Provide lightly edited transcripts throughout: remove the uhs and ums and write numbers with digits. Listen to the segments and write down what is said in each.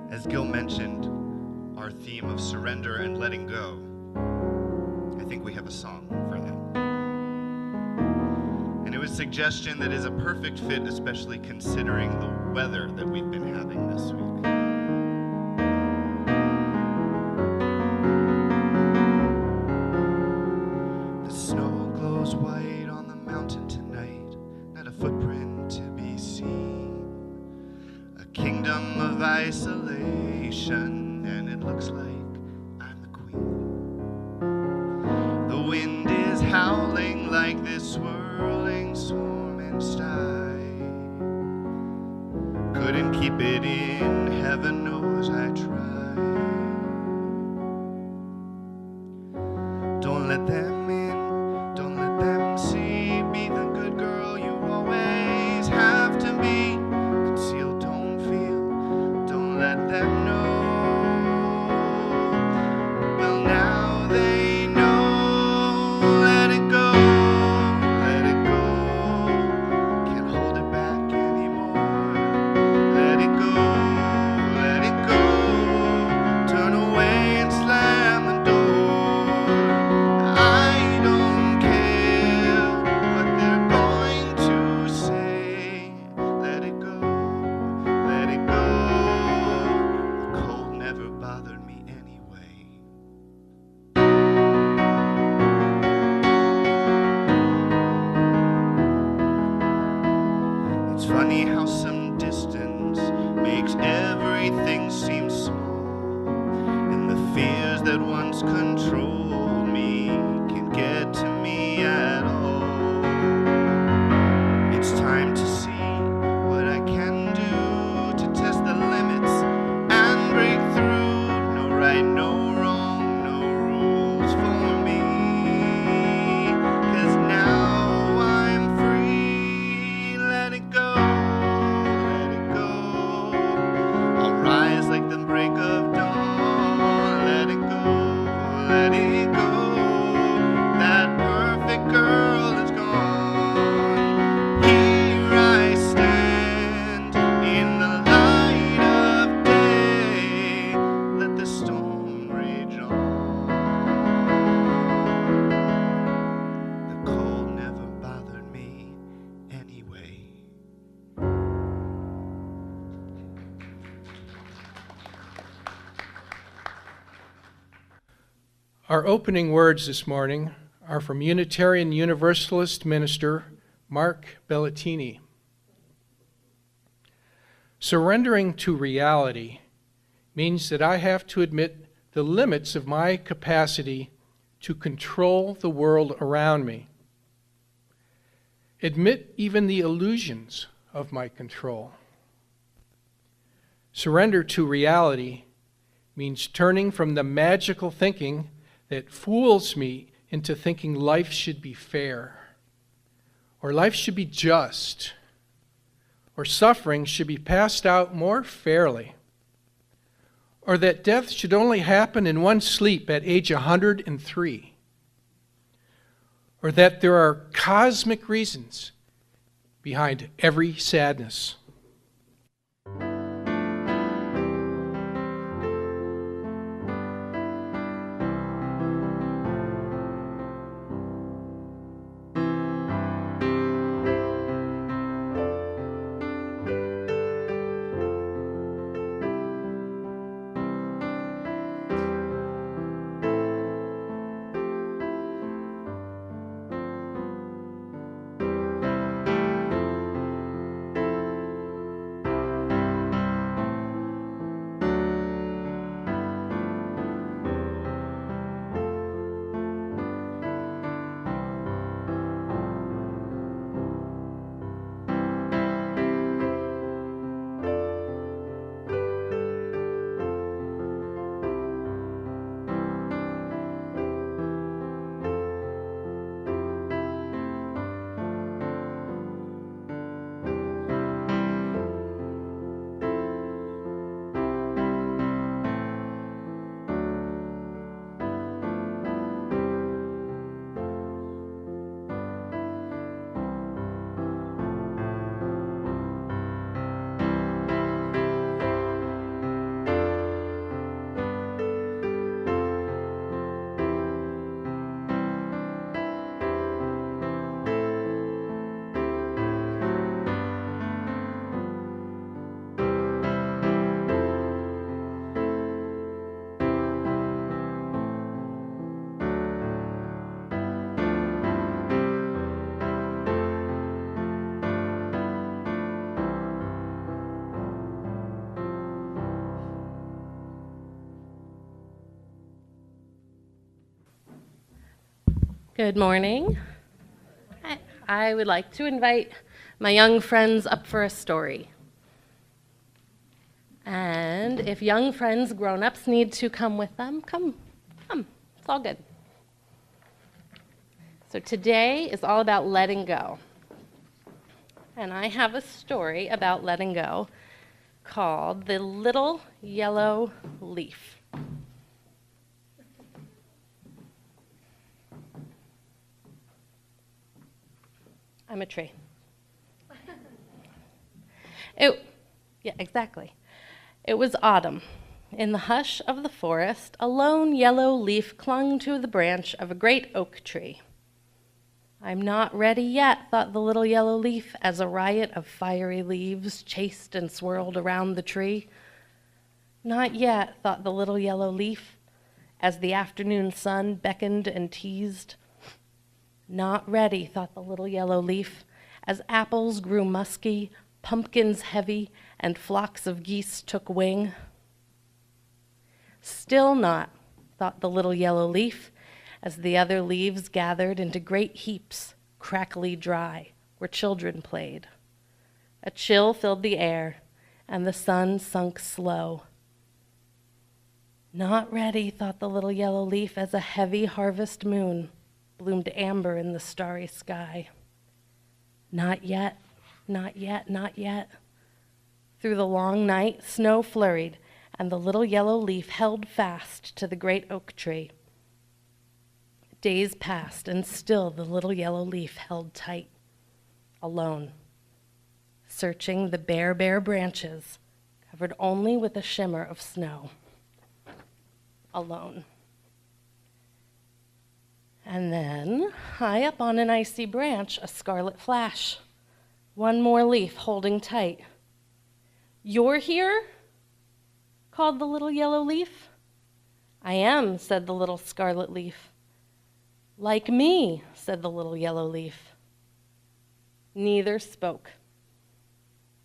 As Gil mentioned, our theme of surrender and letting go, I think we have a song for that. And it was a suggestion that is a perfect fit, especially considering the weather that we've been having this week. The snow glows white on the mountain tonight, not a footprint to be seen. A kingdom of isolation, and it looks like I'm the queen. The wind is howling like this swirling storm and sty. Couldn't keep it in, heaven knows I tried. Don't let them in, don't let them see. Be the good girl you always have to be. Conceal, don't feel, don't let them know. Well, now they know. Let it go, let it go. Can't hold it back anymore. Let it go, let it go. Turn away and slam the door. I don't care what they're going to say. Let it go, let it go. The cold never bothered me anyway. It's funny how some distance makes everything seem small, and the fears that once controlled me can't get to me at all. It's time to see what I can do to test the limits and break through. No right, no wrong, no rules for me. 'Cause now I'm free. Let it go, let it go. I'll rise like the break of dawn. Let it go, let it go. That perfect girl is gone. Here I stand in the light of day. Let the storm rage on. The cold never bothered me anyway. Our opening words this morning are from Unitarian Universalist minister Mark Bellatini. Surrendering to reality means that I have to admit the limits of my capacity to control the world around me. Admit even the illusions of my control. Surrender to reality means turning from the magical thinking that fools me into thinking life should be fair, or life should be just, or suffering should be passed out more fairly, or that death should only happen in one sleep at age 103, or that there are cosmic reasons behind every sadness. Good morning. I would like to invite my young friends up for a story. And if young friends, grown-ups, need to come with them, come. It's all good. So today is all about letting go. And I have a story about letting go called The Little Yellow Leaf. I'm a tree. Yeah, exactly. It was autumn. In the hush of the forest, a lone yellow leaf clung to the branch of a great oak tree. I'm not ready yet, thought the little yellow leaf, as a riot of fiery leaves chased and swirled around the tree. Not yet, thought the little yellow leaf, as the afternoon sun beckoned and teased. Not ready, thought the little yellow leaf, as apples grew musky, pumpkins heavy, and flocks of geese took wing. Still not, thought the little yellow leaf, as the other leaves gathered into great heaps, crackly dry, where children played. A chill filled the air, and the sun sunk slow. Not ready, thought the little yellow leaf, as a heavy harvest moon bloomed amber in the starry sky. Not yet, not yet, not yet. Through the long night, snow flurried, and the little yellow leaf held fast to the great oak tree. Days passed, and still the little yellow leaf held tight, alone, searching the bare, bare branches, covered only with a shimmer of snow. Alone. And then, high up on an icy branch, a scarlet flash. One more leaf holding tight. "You're here?" called the little yellow leaf. "I am," said the little scarlet leaf. "Like me," said the little yellow leaf. Neither spoke.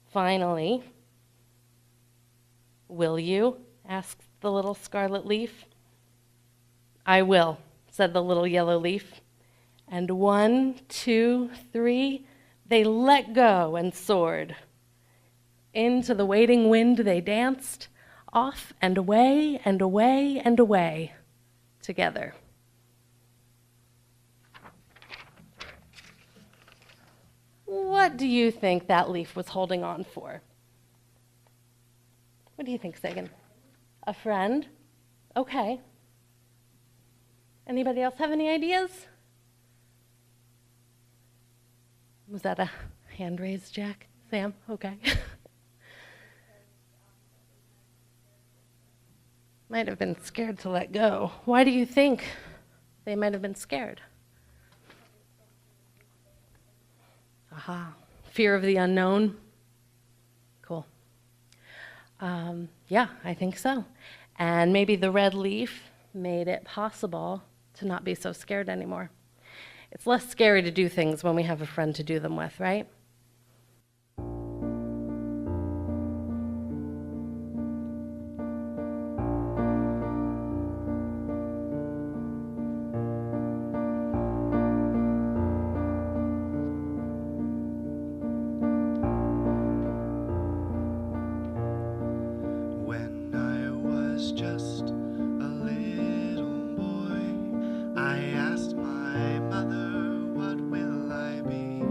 Finally, "Will you?" asked the little scarlet leaf. "I will," said the little yellow leaf. And 1, 2, 3, they let go and soared. Into the waiting wind they danced, off and away and away and away, together. What do you think that leaf was holding on for? What do you think, Sagan? A friend? Okay. Anybody else have any ideas? Was that a hand raised, Jack? Sam? Okay. Might have been scared to let go. Why do you think they might have been scared? Aha. Fear of the unknown? Cool. Yeah, I think so. And maybe the red leaf made it possible to not be so scared anymore. It's less scary to do things when we have a friend to do them with, right? When I was just a little boy, I asked my mother, what will I be?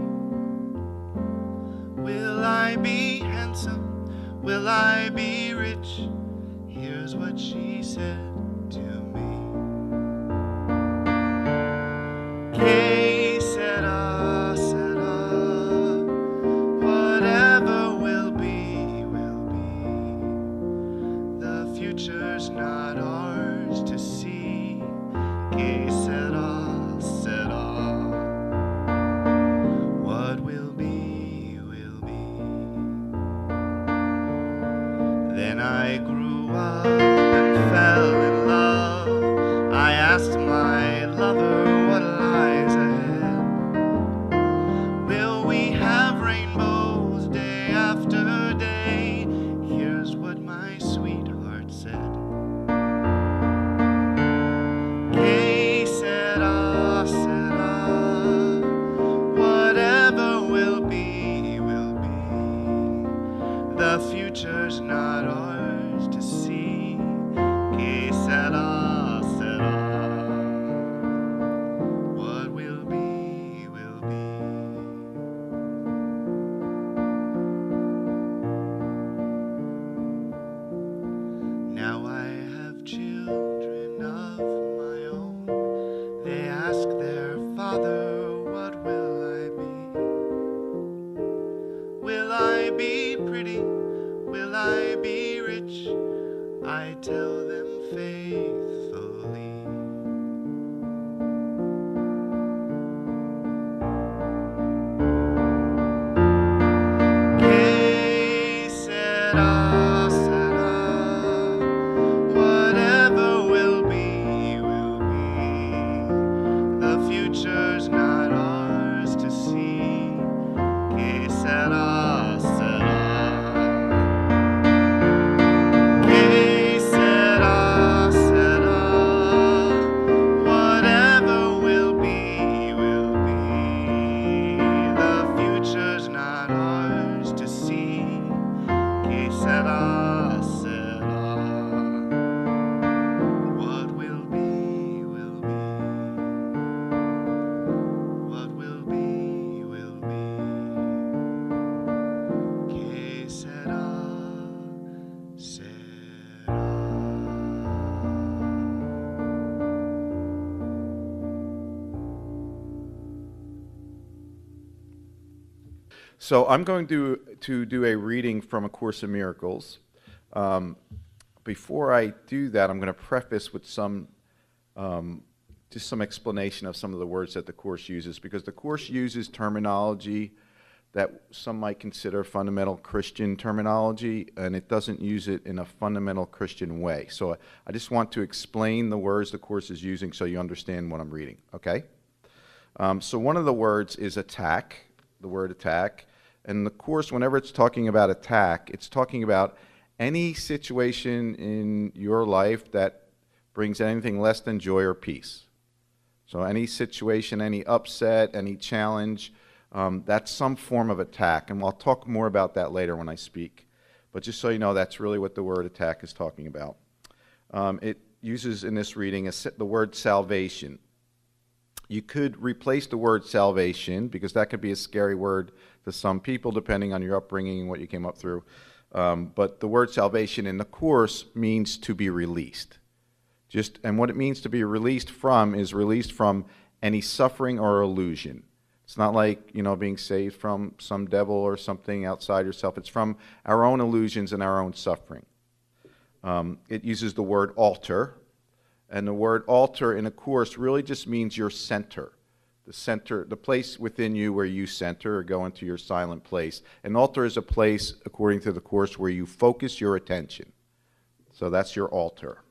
Will I be handsome? Will I be rich? Here's what she said to me. Que sera, sera. Whatever will be, will be. The future's not ours to see. Que sera, sera. What will be, will be. Then I grew up and fell in love. I asked my lover what lies ahead. Will we have rainbows day after day? Here's what my sweetheart said. Que sera, sera. I tell them faithfully. Que sera, sera. Whatever will be, will be. The future's not ours to see. Que sera, sera. Que sera, sera. Whatever will be, will be. The future's not ours to see. Que sera, sera. What will be, will be. What will be, will be. Que sera, sera. So I'm going to do a reading from A Course in Miracles. Before I do that, I'm going to preface with some just some explanation of some of the words that the Course uses, because the Course uses terminology that some might consider fundamental Christian terminology, and it doesn't use it in a fundamental Christian way. So I just want to explain the words the Course is using so you understand what I'm reading, okay? So one of the words is attack, the word attack. And the Course, whenever it's talking about attack, it's talking about any situation in your life that brings anything less than joy or peace. So any situation, any upset, any challenge, that's some form of attack. And I'll talk more about that later when I speak. But just so you know, that's really what the word attack is talking about. It uses in this reading the word salvation. You could replace the word salvation, because that could be a scary word to some people, depending on your upbringing and what you came up through. But the word salvation in the Course means to be released. And what it means to be released from is released from any suffering or illusion. It's not like, being saved from some devil or something outside yourself. It's from our own illusions and our own suffering. It uses the word altar. And the word altar in a Course really just means your center. The center, the place within you where you center or go into your silent place. An altar is a place, according to the Course, where you focus your attention. So that's your altar.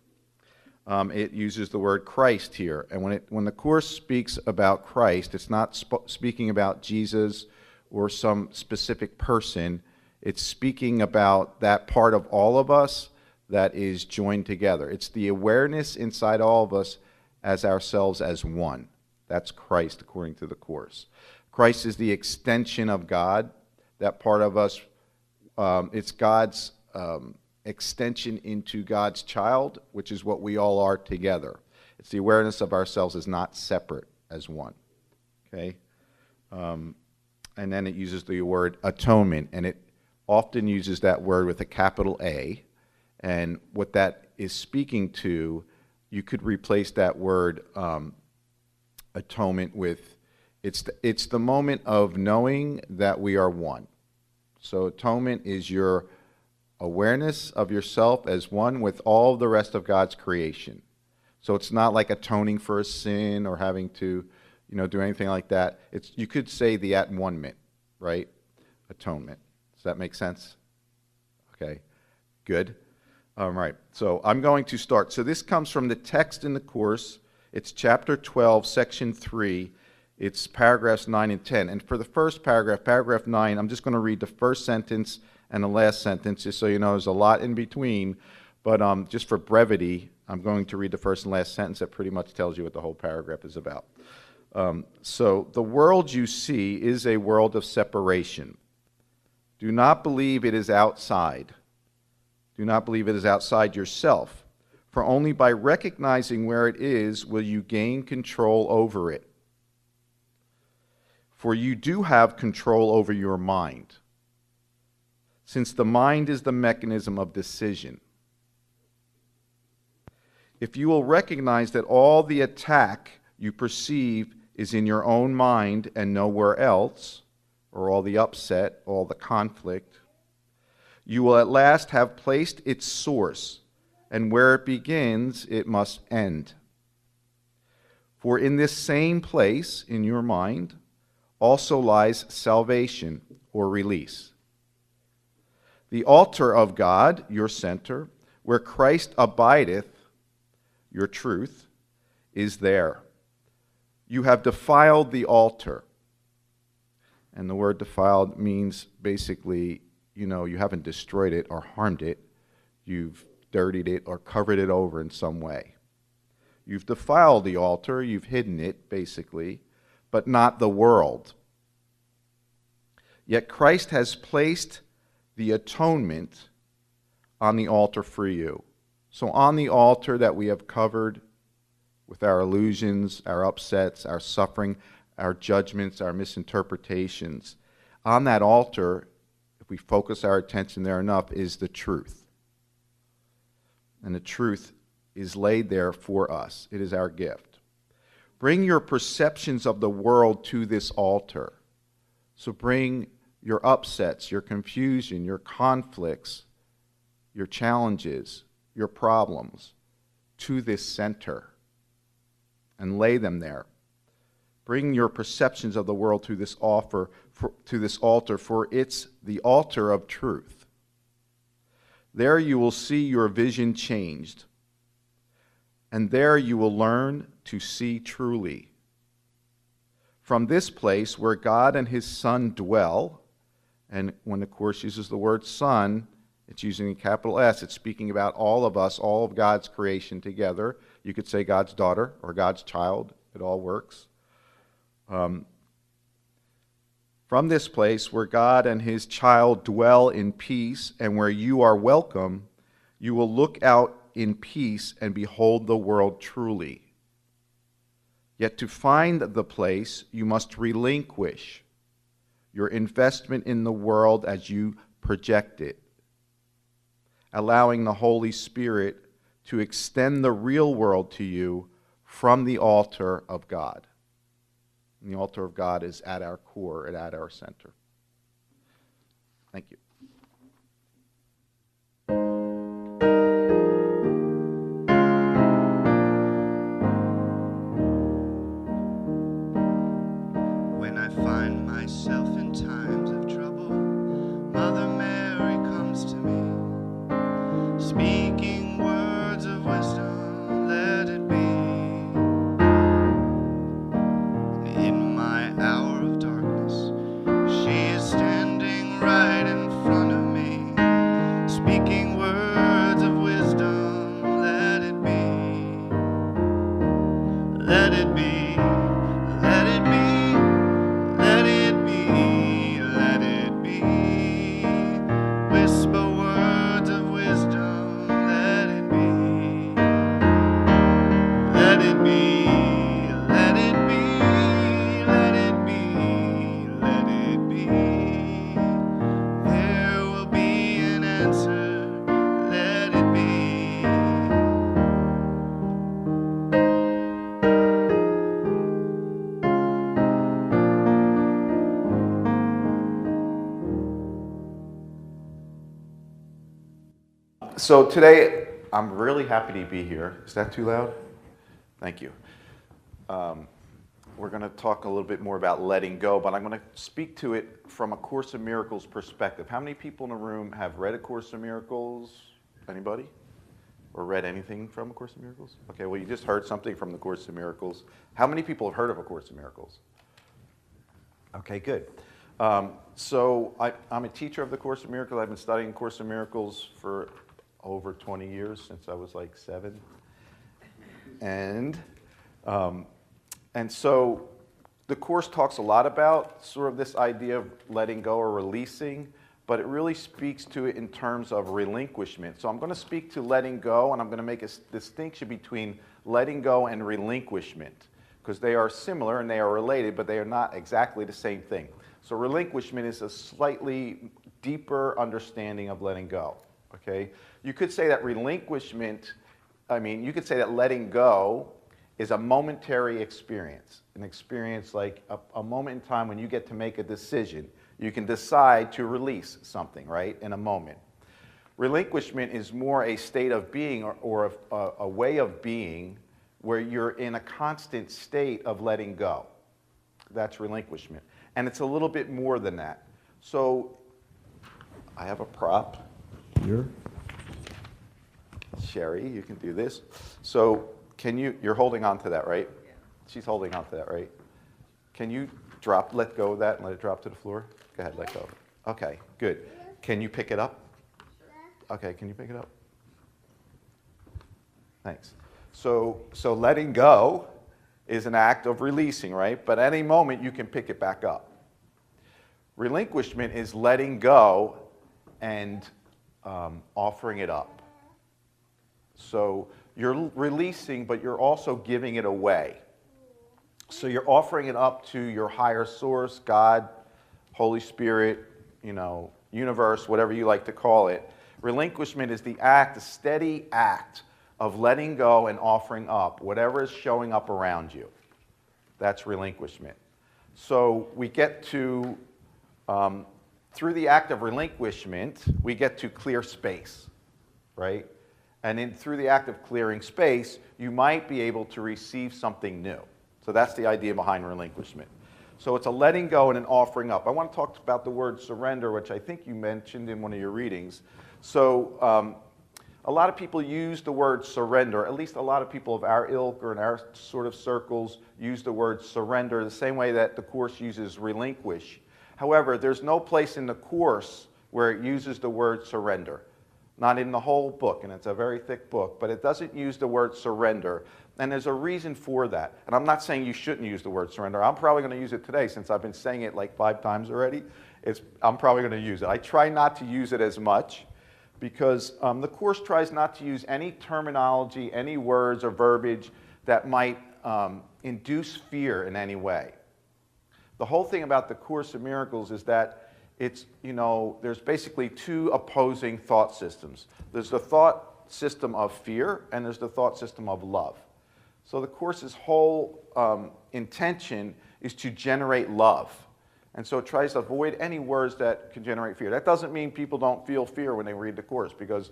It uses the word Christ here. And when the Course speaks about Christ, it's not speaking about Jesus or some specific person. It's speaking about that part of all of us that is joined together. It's the awareness inside all of us as ourselves as one. That's Christ, according to the Course. Christ is the extension of God. That part of us, it's God's extension into God's child, which is what we all are together. It's the awareness of ourselves as not separate, as one. Okay? And then it uses the word atonement, and it often uses that word with a capital A. And what that is speaking to, you could replace that word atonement with, it's the moment of knowing that we are one. So atonement is your awareness of yourself as one with all the rest of God's creation. So it's not like atoning for a sin or having to, do anything like that. You could say the at-one-ment, right? Atonement. Does that make sense? Okay, good. All right, so I'm going to start. So this comes from the text in the Course. It's chapter 12, section 3. It's paragraphs 9 and 10. And for the first paragraph, paragraph 9, I'm just going to read the first sentence and the last sentence, just so you know there's a lot in between. But just for brevity, I'm going to read the first and last sentence. That pretty much tells you what the whole paragraph is about. So the world you see is a world of separation. Do not believe it is outside. Do not believe it is outside yourself, for only by recognizing where it is will you gain control over it. For you do have control over your mind, since the mind is the mechanism of decision. If you will recognize that all the attack you perceive is in your own mind and nowhere else, or all the upset, all the conflict, you will at last have placed its source and where it begins, it must end. For in this same place in your mind also lies salvation or release. The altar of God, your center, where Christ abideth, your truth, is there. You have defiled the altar. And the word defiled means basically, you haven't destroyed it or harmed it. You've dirtied it or covered it over in some way. You've defiled the altar, you've hidden it, basically, but not the world. Yet Christ has placed the atonement on the altar for you. So on the altar that we have covered with our illusions, our upsets, our suffering, our judgments, our misinterpretations, on that altar, if we focus our attention there enough, is the truth. And the truth is laid there for us. It is our gift. Bring your perceptions of the world to this altar. So bring your upsets, your confusion, your conflicts, your challenges, your problems to this center and lay them there. Bring your perceptions of the world to this altar, for it's the altar of truth. There you will see your vision changed, and there you will learn to see truly. From this place where God and his Son dwell, and when the Course uses the word Son, it's using a capital S. It's speaking about all of us, all of God's creation together. You could say God's daughter or God's child. It all works. From this place where God and his child dwell in peace and where you are welcome, you will look out in peace and behold the world truly. Yet to find the place, you must relinquish your investment in the world as you project it, allowing the Holy Spirit to extend the real world to you from the altar of God. And the altar of God is at our core and at our center. Thank you. When I find myself in times of trouble, Mother Mary comes to me, speaking words of wisdom, let it be. And in my hour of darkness, she is standing right in front of me, speaking words of wisdom, let it be. Let it be, let it be, let it be, let it be. Whisper words of wisdom, let it be. Let it be, let it be, let it be, let it be. There will be an answer, let it be. So today, I'm really happy to be here. Is that too loud? Thank you. We're going to talk a little bit more about letting go, but I'm going to speak to it from a Course in Miracles perspective. How many people in the room have read A Course in Miracles? Anybody? Or read anything from A Course in Miracles? Okay, well, you just heard something from the Course in Miracles. How many people have heard of A Course in Miracles? Okay, good. So I'm a teacher of the Course in Miracles. I've been studying Course in Miracles for over 20 years, since I was like 7. And so the Course talks a lot about sort of this idea of letting go or releasing, but it really speaks to it in terms of relinquishment. So I'm going to speak to letting go, and I'm going to make a distinction between letting go and relinquishment, because they are similar and they are related, but they are not exactly the same thing. So relinquishment is a slightly deeper understanding of letting go. Okay? You could say that relinquishment, you could say that letting go is a momentary experience. An experience like a moment in time when you get to make a decision. You can decide to release something, right, in a moment. Relinquishment is more a state of being or a way of being where you're in a constant state of letting go. That's relinquishment. And it's a little bit more than that. So I have a prop here. Sherry, you can do this. So you're holding on to that, right? Yeah. She's holding on to that, right? Can you let go of that and let it drop to the floor? Go ahead, let go. Okay, good. Can you pick it up? Okay, can you pick it up? Thanks. So letting go is an act of releasing, right? But at any moment, you can pick it back up. Relinquishment is letting go and offering it up. So you're releasing, but you're also giving it away. So you're offering it up to your higher source, God, Holy Spirit, universe, whatever you like to call it. Relinquishment is the steady act of letting go and offering up whatever is showing up around you. That's relinquishment. So we get to, through the act of relinquishment, we get to clear space, right? And through the act of clearing space, you might be able to receive something new. So that's the idea behind relinquishment. So it's a letting go and an offering up. I want to talk about the word surrender, which I think you mentioned in one of your readings. So a lot of people use the word surrender, at least a lot of people of our ilk or in our sort of circles use the word surrender the same way that the Course uses relinquish. However, there's no place in the Course where it uses the word surrender. Not in the whole book, and it's a very thick book, but it doesn't use the word surrender. And there's a reason for that. And I'm not saying you shouldn't use the word surrender. I'm probably going to use it today since I've been saying it like 5 times already. I'm probably going to use it. I try not to use it as much because the Course tries not to use any terminology, any words or verbiage that might induce fear in any way. The whole thing about the Course in Miracles is that there's basically 2 opposing thought systems. There's the thought system of fear and there's the thought system of love. So the Course's whole intention is to generate love. And so it tries to avoid any words that can generate fear. That doesn't mean people don't feel fear when they read the Course because,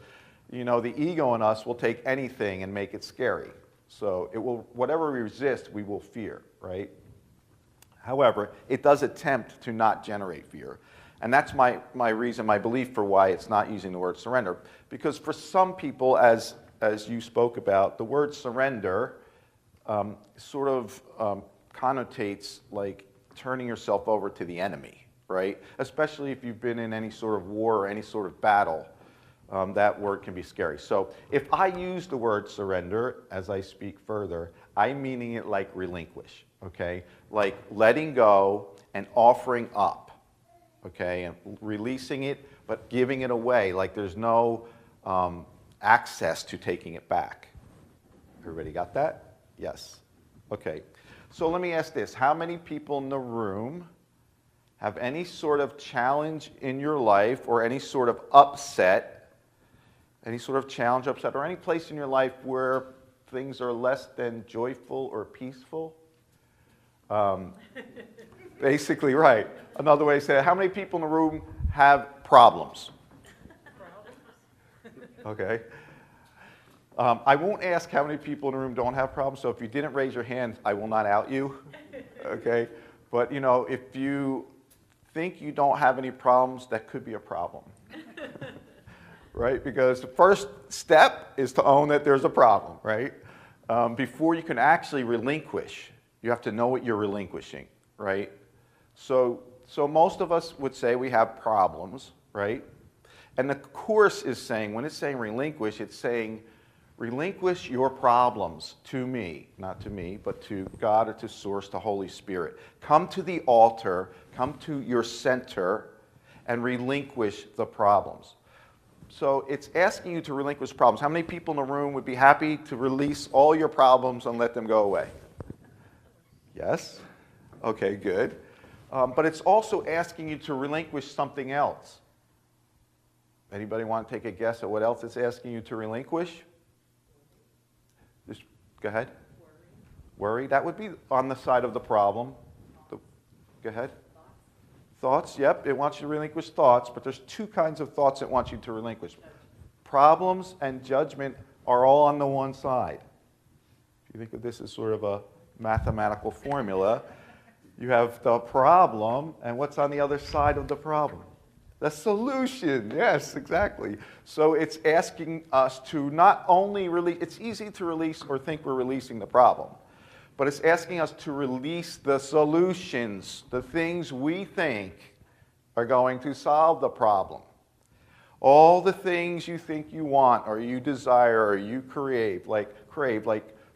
the ego in us will take anything and make it scary. So whatever we resist, we will fear, right? However, it does attempt to not generate fear. And that's my reason, my belief for why it's not using the word surrender. Because for some people, as you spoke about, the word surrender sort of connotates like turning yourself over to the enemy, right? Especially if you've been in any sort of war or any sort of battle, that word can be scary. So if I use the word surrender as I speak further, I'm meaning it like relinquish, okay? Like letting go and offering up, okay? And releasing it, but giving it away, like there's no access to taking it back. Everybody got that? Yes. Okay. So let me ask this. How many people in the room have any sort of challenge in your life or any sort of upset, any sort of challenge, upset, or any place in your life where things are less than joyful or peaceful? Basically, right. Another way to say it, how many people in the room have problems? Okay. I won't ask how many people in the room don't have problems, so if you didn't raise your hand, I will not out you, okay? But, if you think you don't have any problems, that could be a problem, right? Because the first step is to own that there's a problem, right? Before you can actually relinquish, you have to know what you're relinquishing, right? So most of us would say we have problems, right? And the Course is saying, when it's saying relinquish, it's saying relinquish your problems to me, not to me, but to God or to Source, to Holy Spirit. Come to the altar, come to your center, and relinquish the problems. So it's asking you to relinquish problems. How many people in the room would be happy to release all your problems and let them go away? Yes? Okay, good. But it's also asking you to relinquish something else. Anybody want to take a guess at what else it's asking you to relinquish? Just go ahead. Worry. That would be on the side of the problem. Go ahead. Thoughts, yep. It wants you to relinquish thoughts, but there's 2 kinds of thoughts it wants you to relinquish. Problems and judgment are all on the one side. If you think of this as sort of a mathematical formula, you have the problem, and what's on the other side of the problem? The solution. Yes, exactly. So it's asking us to not only release, it's easy to release or think we're releasing the problem, but it's asking us to release the solutions, the things we think are going to solve the problem. All the things you think you want or you desire or you crave,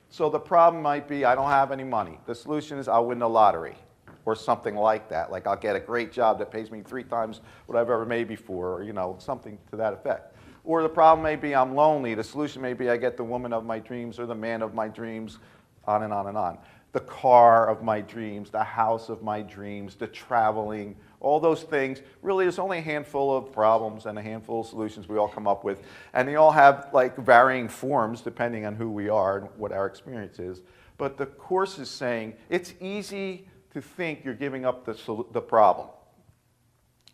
so the problem might be I don't have any money. The solution is I'll win the lottery or something like that. Like I'll get a great job that pays me 3 times what I've ever made before, or something to that effect. Or the problem may be I'm lonely. The solution may be I get the woman of my dreams or the man of my dreams, on and on and on. The car of my dreams, the house of my dreams, the traveling, all those things. Really, there's only a handful of problems and a handful of solutions we all come up with. And they all have like varying forms depending on who we are and what our experience is. But the Course is saying it's easy to think you're giving up the problem.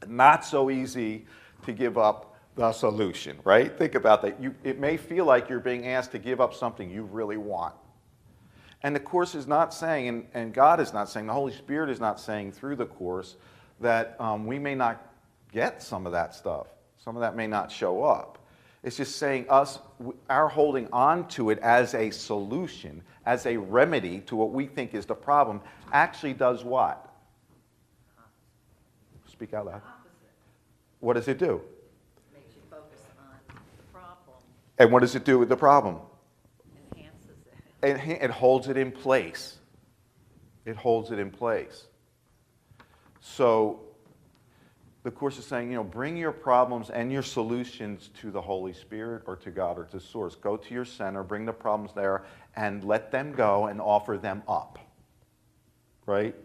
Not so easy to give up the solution, right? Think about that. It may feel like you're being asked to give up something you really want. And the Course is not saying, and God is not saying, the Holy Spirit is not saying through the Course that we may not get some of that stuff. Some of that may not show up. It's just saying our holding on to it as a solution, as a remedy to what we think is the problem, actually does what? Speak out loud. What does it do? Makes you focus on the problem. And what does it do with the problem? Enhances it. It holds it in place. It holds it in place. So the Course is saying, bring your problems and your solutions to the Holy Spirit or to God or to Source. Go to your center, bring the problems there, and let them go and offer them up. Right?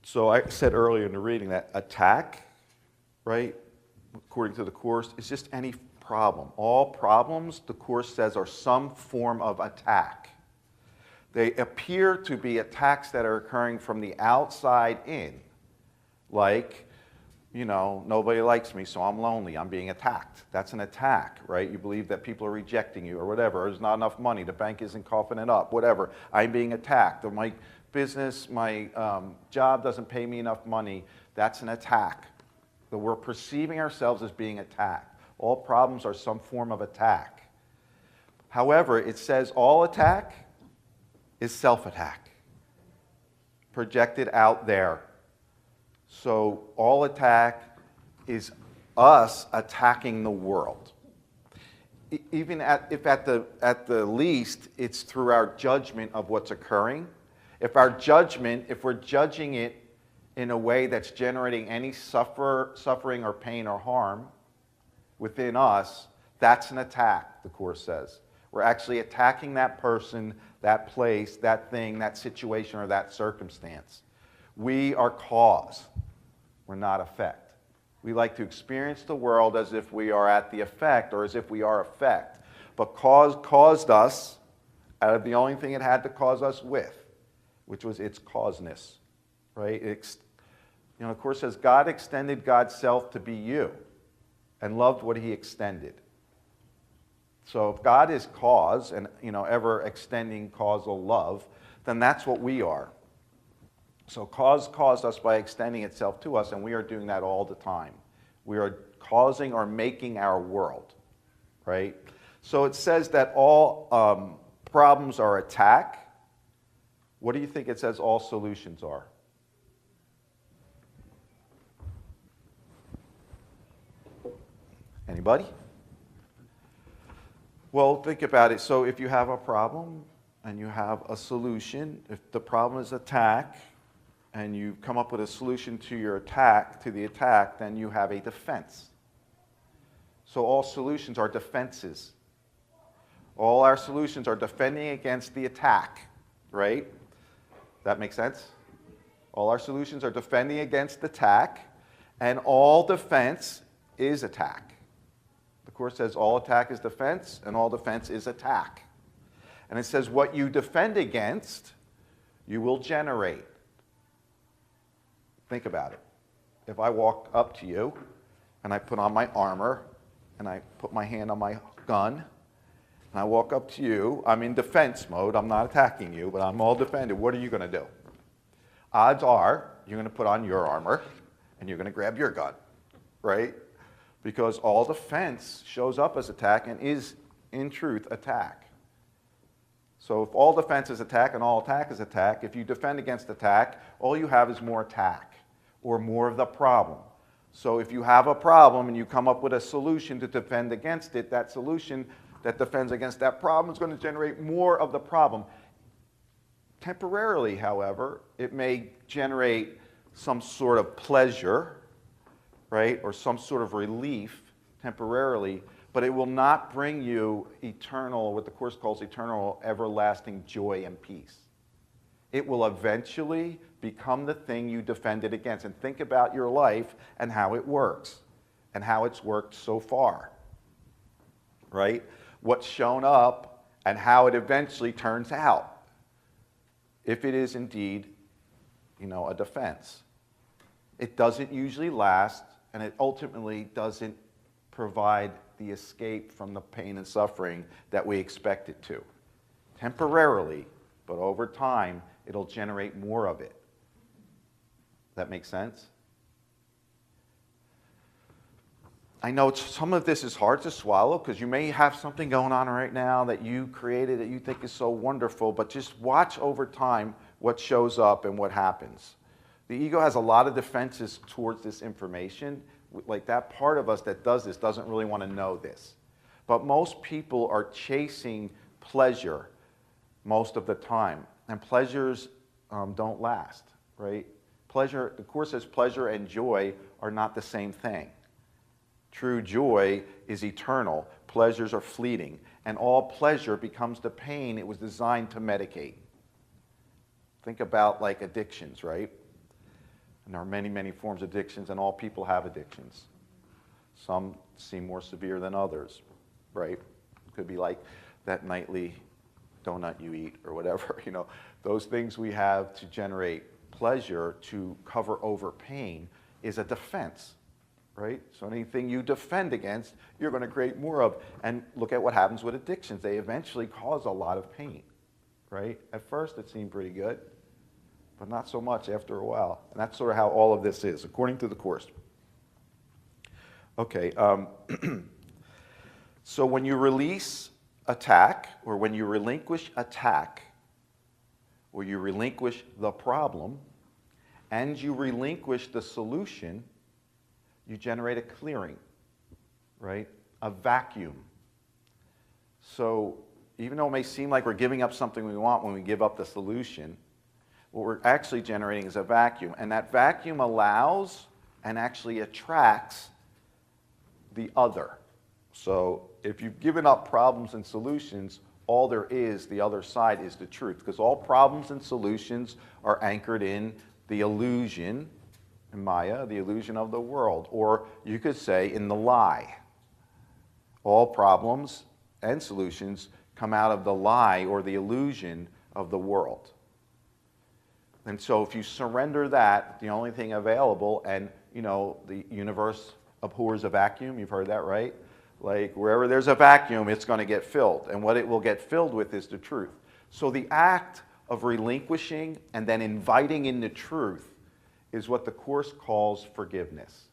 So I said earlier in the reading that attack, right, according to the Course, is just any problem. All problems, the Course says, are some form of attack. They appear to be attacks that are occurring from the outside in. Like, nobody likes me, so I'm lonely. I'm being attacked. That's an attack, right? You believe that people are rejecting you or whatever. There's not enough money. The bank isn't coughing it up, whatever. I'm being attacked. Or my business, my job doesn't pay me enough money. That's an attack. So we're perceiving ourselves as being attacked. All problems are some form of attack. However, it says all attack is self-attack, projected out there. So all attack is us attacking the world. Even if at the least it's through our judgment of what's occurring. If we're judging it in a way that's generating any suffering or pain or harm within us, that's an attack, the Course says. We're actually attacking that person, that place, that thing, that situation, or that circumstance. We are cause. We're not effect. We like to experience the world as if we are at the effect or as if we are effect. But cause caused us out of the only thing it had to cause us with, which was its causeness. Right? The Course says God extended God's self to be you and loved what he extended. So if God is cause and ever extending causal love, then that's what we are. So cause caused us by extending itself to us, and we are doing that all the time. We are causing or making our world, right? So it says that all problems are attack. What do you think it says all solutions are? Anybody? Well, think about it. So if you have a problem and you have a solution, if the problem is attack, and you come up with a solution to the attack, then you have a defense. So all solutions are defenses. All our solutions are defending against the attack, right? That makes sense? All our solutions are defending against attack, and all defense is attack. The Course says all attack is defense, and all defense is attack. And it says what you defend against, you will generate. Think about it. If I walk up to you and I put on my armor, and I put my hand on my gun, and I walk up to you. I'm in defense mode. I'm not attacking you, but I'm all defended. What are you going to do? Odds are you're going to put on your armor, and you're going to grab your gun, right? Because all defense shows up as attack and is, in truth, attack. So if all defense is attack and all attack is attack, if you defend against attack, all you have is more attack or more of the problem. So if you have a problem and you come up with a solution to defend against it, that solution that defends against that problem is going to generate more of the problem. Temporarily, however, it may generate some sort of pleasure, right, or some sort of relief temporarily, but it will not bring you eternal, what the Course calls eternal, everlasting joy and peace. It will eventually become the thing you defended against. And think about your life and how it works, and how it's worked so far, right? What's shown up and how it eventually turns out, if it is indeed, a defense. It doesn't usually last, and it ultimately doesn't provide the escape from the pain and suffering that we expect it to. Temporarily, but over time, it'll generate more of it. That makes sense? I know some of this is hard to swallow because you may have something going on right now that you created that you think is so wonderful, but just watch over time what shows up and what happens. The ego has a lot of defenses towards this information. Like that part of us that does this doesn't really want to know this. But most people are chasing pleasure most of the time. And pleasures don't last, right? Pleasure, the Course says pleasure and joy are not the same thing. True joy is eternal. Pleasures are fleeting. And all pleasure becomes the pain it was designed to medicate. Think about like addictions, right? And there are many, many forms of addictions, and all people have addictions. Some seem more severe than others, right? It could be like that nightly donut you eat or whatever, Those things we have to generate pleasure to cover over pain is a defense, right? So anything you defend against, you're going to create more of. And look at what happens with addictions. They eventually cause a lot of pain, right? At first it seemed pretty good, but not so much after a while. And that's sort of how all of this is, according to the Course. Okay, so when you release attack, or when you relinquish attack, or you relinquish the problem, and you relinquish the solution, you generate a clearing, right? A vacuum. So even though it may seem like we're giving up something we want when we give up the solution, what we're actually generating is a vacuum. And that vacuum allows and actually attracts the other. So if you've given up problems and solutions, all there is, the other side, is the truth. Because all problems and solutions are anchored in the illusion, in Maya, the illusion of the world. Or you could say in the lie. All problems and solutions come out of the lie or the illusion of the world. And so if you surrender that, the only thing available, and the universe abhors a vacuum, you've heard that, right? Like wherever there's a vacuum, it's going to get filled. And what it will get filled with is the truth. So the act of relinquishing and then inviting in the truth is what the Course calls forgiveness.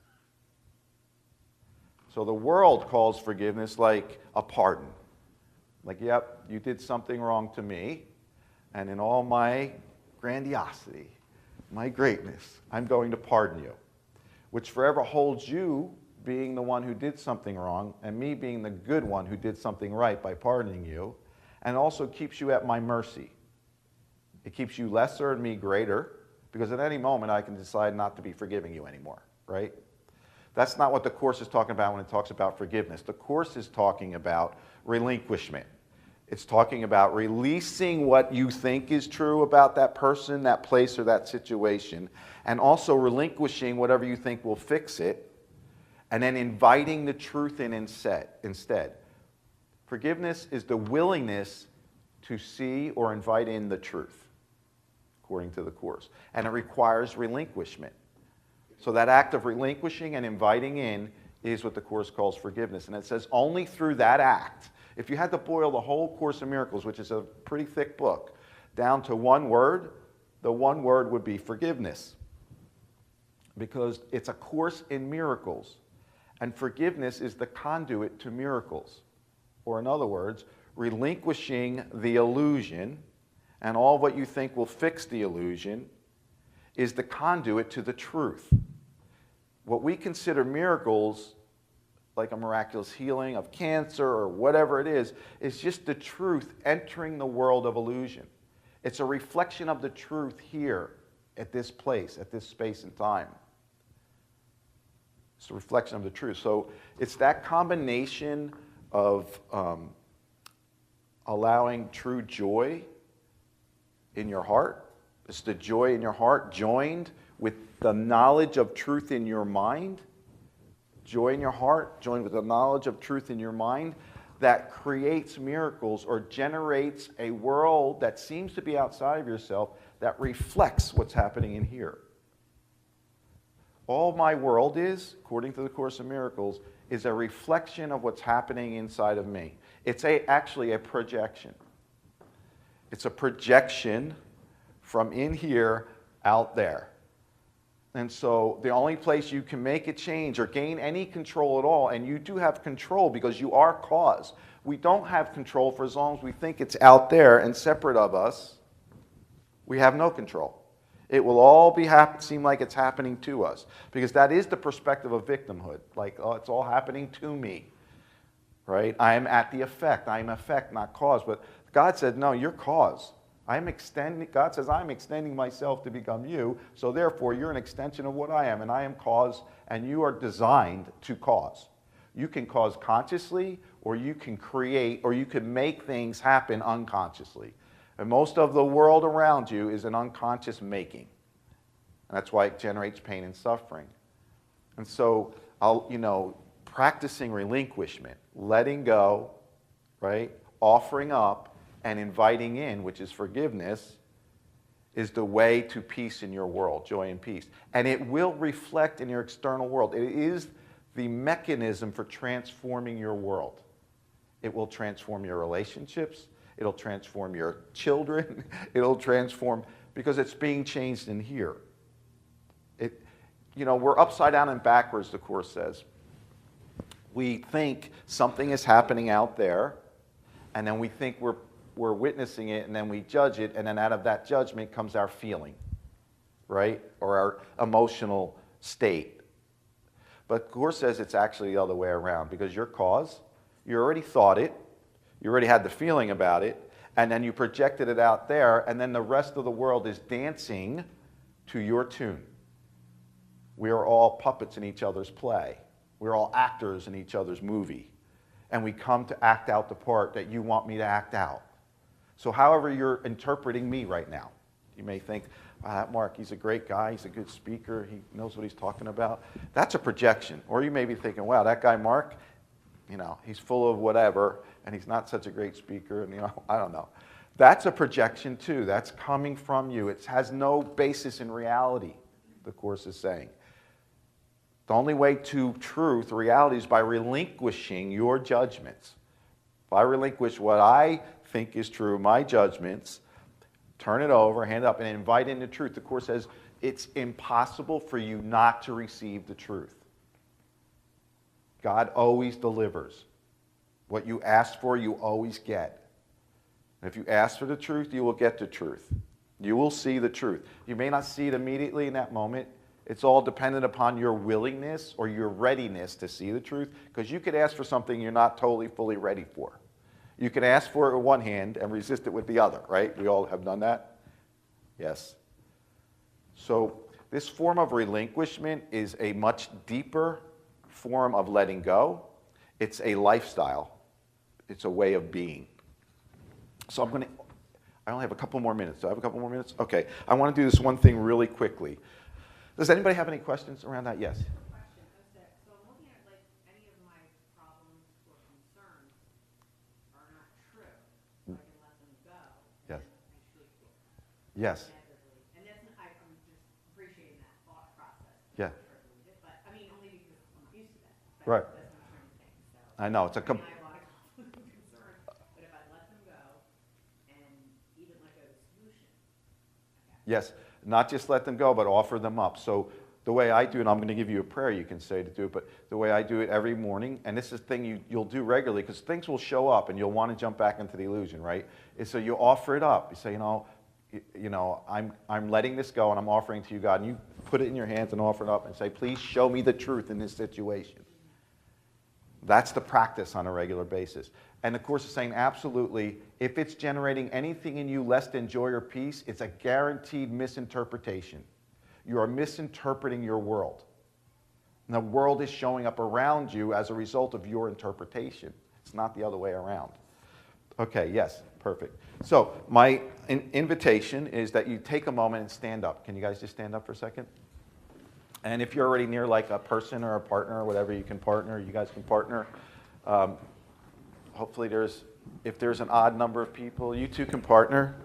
So the world calls forgiveness like a pardon. Like, yep, you did something wrong to me, and in all my grandiosity, my greatness, I'm going to pardon you, which forever holds you being the one who did something wrong and me being the good one who did something right by pardoning you, and also keeps you at my mercy. It keeps you lesser and me greater, because at any moment I can decide not to be forgiving you anymore, right? That's not what the Course is talking about when it talks about forgiveness. The Course is talking about relinquishment. It's talking about releasing what you think is true about that person, that place, or that situation, and also relinquishing whatever you think will fix it, and then inviting the truth in instead. Forgiveness is the willingness to see or invite in the truth, according to the Course. And it requires relinquishment. So that act of relinquishing and inviting in is what the Course calls forgiveness. And it says only through that act, if you had to boil the whole Course in Miracles, which is a pretty thick book, down to one word, the one word would be forgiveness. Because it's a course in miracles. And forgiveness is the conduit to miracles. Or in other words, relinquishing the illusion and all what you think will fix the illusion is the conduit to the truth. What we consider miracles, like a miraculous healing of cancer or whatever it is just the truth entering the world of illusion. It's a reflection of the truth here at this place, at this space and time. It's a reflection of the truth. So it's that combination of allowing true joy in your heart. It's the joy in your heart joined with the knowledge of truth in your mind. Joy in your heart joined with the knowledge of truth in your mind that creates miracles or generates a world that seems to be outside of yourself that reflects what's happening in here. All my world is, according to the Course in Miracles, is a reflection of what's happening inside of me. It's actually a projection. It's a projection from in here out there. And so the only place you can make a change or gain any control at all, and you do have control because you are cause. We don't have control for as long as we think it's out there and separate of us. We have no control. It will all seem like it's happening to us because that is the perspective of victimhood. Like, oh, it's all happening to me, right? I am at the effect. I am effect, not cause. But God said, no, you're cause. God says, I'm extending myself to become you, so therefore you're an extension of what I am, and I am cause, and you are designed to cause. You can cause consciously, or you can create, or you can make things happen unconsciously. And most of the world around you is an unconscious making. And that's why it generates pain and suffering. And so, practicing relinquishment, letting go, right, offering up, and inviting in, which is forgiveness, is the way to peace in your world, joy and peace. And it will reflect in your external world. It is the mechanism for transforming your world. It will transform your relationships. It'll transform your children. It'll transform, because it's being changed in here. We're upside down and backwards, the Course says. We think something is happening out there, and then we think we're witnessing it, and then we judge it, and then out of that judgment comes our feeling, right? Or our emotional state. But the Course says it's actually the other way around, because your cause, you already thought it, you already had the feeling about it, and then you projected it out there, and then the rest of the world is dancing to your tune. We are all puppets in each other's play. We're all actors in each other's movie. And we come to act out the part that you want me to act out. So however you're interpreting me right now, you may think, wow, Mark, he's a great guy, he's a good speaker, he knows what he's talking about. That's a projection. Or you may be thinking, wow, that guy Mark, he's full of whatever, and he's not such a great speaker, and I don't know. That's a projection too. That's coming from you. It has no basis in reality, the Course is saying. The only way to truth, reality, is by relinquishing your judgments. If I relinquish what I think is true, my judgments, turn it over, hand it up, and invite in the truth. The Course says it's impossible for you not to receive the truth. God always delivers. What you ask for, you always get. And if you ask for the truth, you will get the truth. You will see the truth. You may not see it immediately in that moment. It's all dependent upon your willingness or your readiness to see the truth, because you could ask for something you're not totally, fully ready for. You can ask for it with one hand and resist it with the other, right? We all have done that? Yes. So this form of relinquishment is a much deeper form of letting go. It's a lifestyle. It's a way of being. So I only have a couple more minutes. Do I have a couple more minutes? Okay. I want to do this one thing really quickly. Does anybody have any questions around that? Yes. Question. So I'm looking at any of my problems or concerns are not true. So I can let them go. Yes. And actually feel Yes. negatively. And I'm just appreciating that thought process. Yeah. But only because I'm not used to that. Right. That's concern thing. So I know, it's a I have a lot of conflict and concern, but if I let them go and even let go of the solution, yes, not just let them go, but offer them up. So the way I do it, I'm going to give you a prayer you can say to do it, but the way I do it every morning, and this is a thing you'll do regularly, because things will show up and you'll want to jump back into the illusion, right? Is so you offer it up. You say, I'm letting this go and I'm offering to you, God, and you put it in your hands and offer it up and say, please show me the truth in this situation. That's the practice on a regular basis. And the Course is saying, absolutely, if it's generating anything in you less than joy or peace, it's a guaranteed misinterpretation. You are misinterpreting your world. And the world is showing up around you as a result of your interpretation. It's not the other way around. Okay, yes, perfect. So my invitation is that you take a moment and stand up. Can you guys just stand up for a second? And if you're already near like a person or a partner or whatever, you can partner. You guys can partner. Hopefully if there's an odd number of people, you two can partner.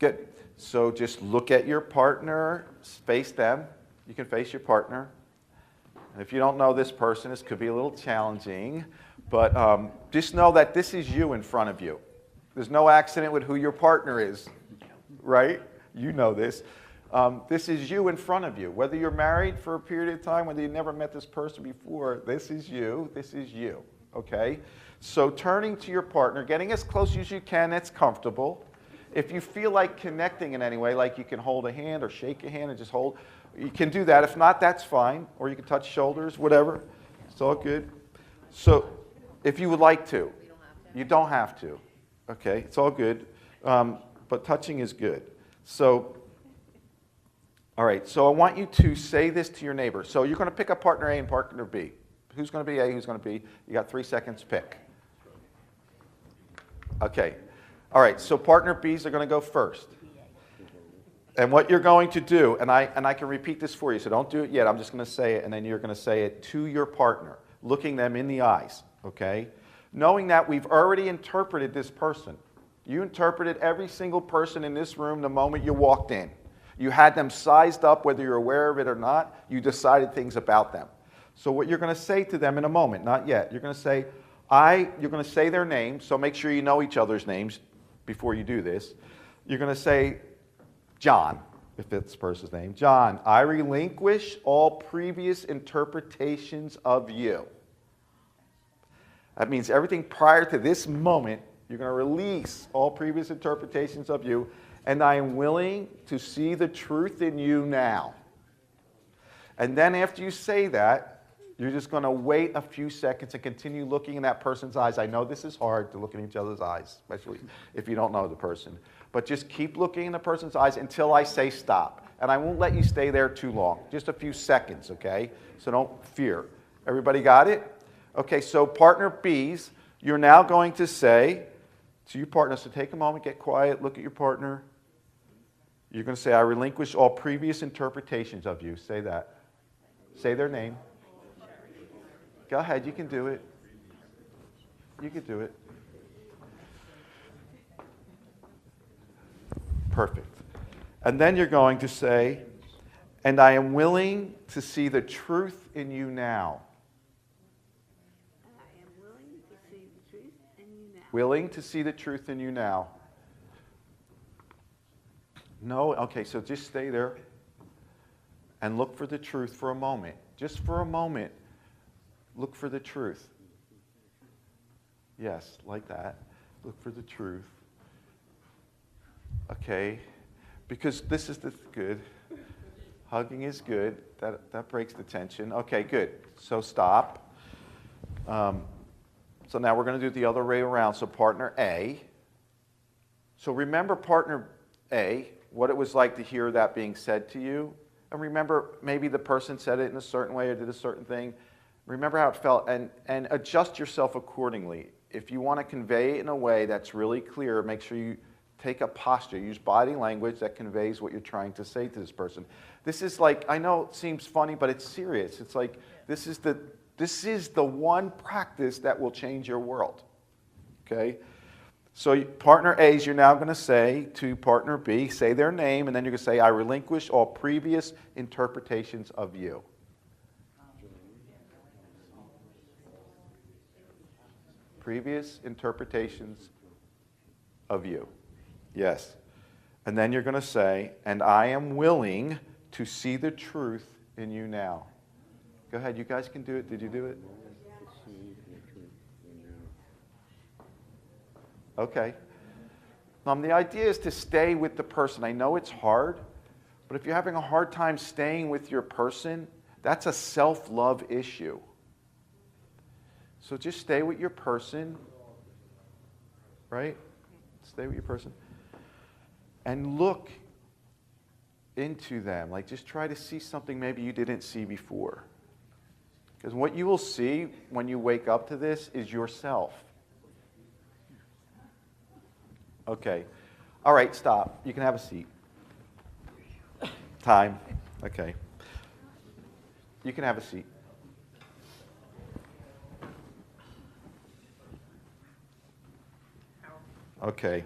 Good. So just look at your partner, face them. You can face your partner. And if you don't know this person, this could be a little challenging, but just know that this is you in front of you. There's no accident with who your partner is, right? You know this. This is you in front of you. Whether you're married for a period of time, whether you never met this person before, this is you, okay? So turning to your partner, getting as close as you can that's comfortable. If you feel like connecting in any way, like you can hold a hand or shake a hand and just hold, you can do that. If not, that's fine. Or you can touch shoulders, whatever. It's all good. So if you would like to. You don't have to. Okay, it's all good. But touching is good. So, all right, so I want you to say this to your neighbor. So you're going to pick up partner A and partner B. Who's going to be A, who's going to be? You got 3 seconds to pick. Okay. All right, so partner B's are going to go first. And what you're going to do, and I can repeat this for you, so don't do it yet. I'm just going to say it, and then you're going to say it to your partner, looking them in the eyes, okay? Knowing that we've already interpreted this person. You interpreted every single person in this room the moment you walked in. You had them sized up, whether you're aware of it or not. You decided things about them. So what you're going to say to them in a moment, not yet, you're going to say, you're going to say their name, so make sure you know each other's names before you do this. You're going to say, John, if it's the person's name. John, I relinquish all previous interpretations of you. That means everything prior to this moment, you're going to release all previous interpretations of you, and I am willing to see the truth in you now. And then after you say that, you're just going to wait a few seconds and continue looking in that person's eyes. I know this is hard to look in each other's eyes, especially if you don't know the person. But just keep looking in the person's eyes until I say stop. And I won't let you stay there too long. Just a few seconds, okay? So don't fear. Everybody got it? Okay, so partner B's, you're now going to say to your partner, so take a moment, get quiet, look at your partner. You're going to say, I relinquish all previous interpretations of you. Say that. Say their name. Go ahead, you can do it. You can do it. Perfect. And then you're going to say, and I am willing to see the truth in you now. I am willing to see the truth in you now. Willing to see the truth in you now. No? Okay, so just stay there and look for the truth for a moment. Just for a moment, look for the truth. Yes, like that. Look for the truth. Okay, because this is good. Hugging is good. That breaks the tension. Okay, good. So stop. So now we're going to do the other way around. So partner A. So remember partner A, what it was like to hear that being said to you. And remember maybe the person said it in a certain way or did a certain thing. Remember how it felt and adjust yourself accordingly. If you want to convey it in a way that's really clear, make sure you take a posture. Use body language that conveys what you're trying to say to this person. This is like, I know it seems funny, but it's serious. It's like, this is the one practice that will change your world. Okay? So partner A's, you're now going to say to partner B, say their name, and then you're going to say, I relinquish all previous interpretations of you. Previous interpretations of you. Yes. And then you're going to say, and I am willing to see the truth in you now. Go ahead, you guys can do it. Did you do it? Okay. The idea is to stay with the person. I know it's hard, but if you're having a hard time staying with your person, that's a self-love issue. So just stay with your person, right? Stay with your person. And look into them. Like, just try to see something maybe you didn't see before. Because what you will see when you wake up to this is yourself. Okay. All right, stop. You can have a seat. Time. Okay. You can have a seat. Okay.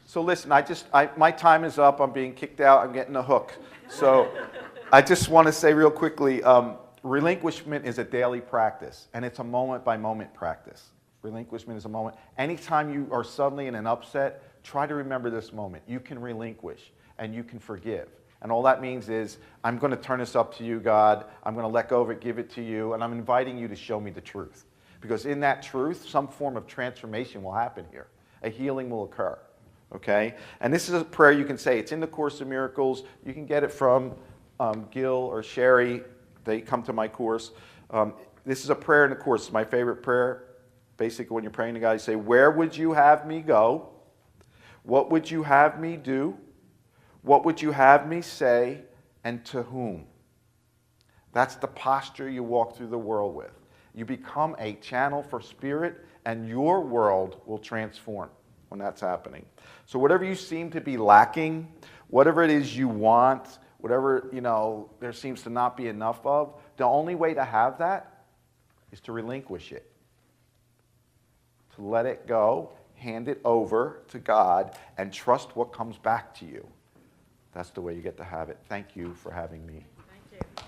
So listen, my time is up. I'm being kicked out. I'm getting a hook. So I just want to say real quickly, relinquishment is a daily practice, and it's a moment-by-moment practice. Relinquishment is a moment. Anytime you are suddenly in an upset, try to remember this moment. You can relinquish, and you can forgive. And all that means is, I'm going to turn this up to you, God. I'm going to let go of it, give it to you, and I'm inviting you to show me the truth. Because in that truth, some form of transformation will happen here. A healing will occur. Okay? And this is a prayer you can say. It's in the Course in Miracles. You can get it from Gil or Sherry. They come to my course. This is a prayer in the Course. It's my favorite prayer. Basically, when you're praying to God, you say, where would you have me go? What would you have me do? What would you have me say? And to whom? That's the posture you walk through the world with. You become a channel for spirit, and your world will transform when that's happening. So whatever you seem to be lacking, whatever it is you want, whatever, there seems to not be enough of, the only way to have that is to relinquish it. To let it go, hand it over to God, and trust what comes back to you. That's the way you get to have it. Thank you for having me. Thank you.